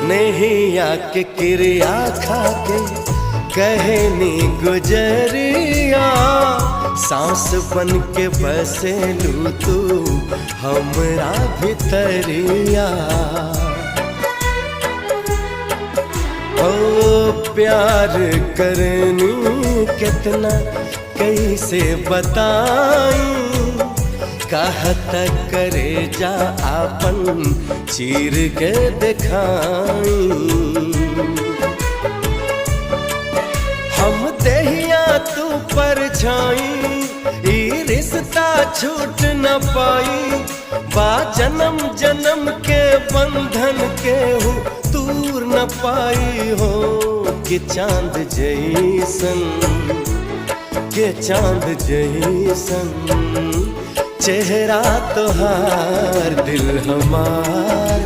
नेहिया के क्रिया खाके कहनी गुजरिया, सांस बन के बसेलू तू हमरा भितरिया। ओ प्यार करनी कितना कैसे बताई, कहत करे जा आपन चीर के दिखाई। हम देहिया तू परछाई, ई रिश्ता छूट न पाई। बा जन्म जन्म के बंधन के हो दूर न पाई हो। कि चांद जैसन, के चांद जैसन चेहरा तोहार दिल हमार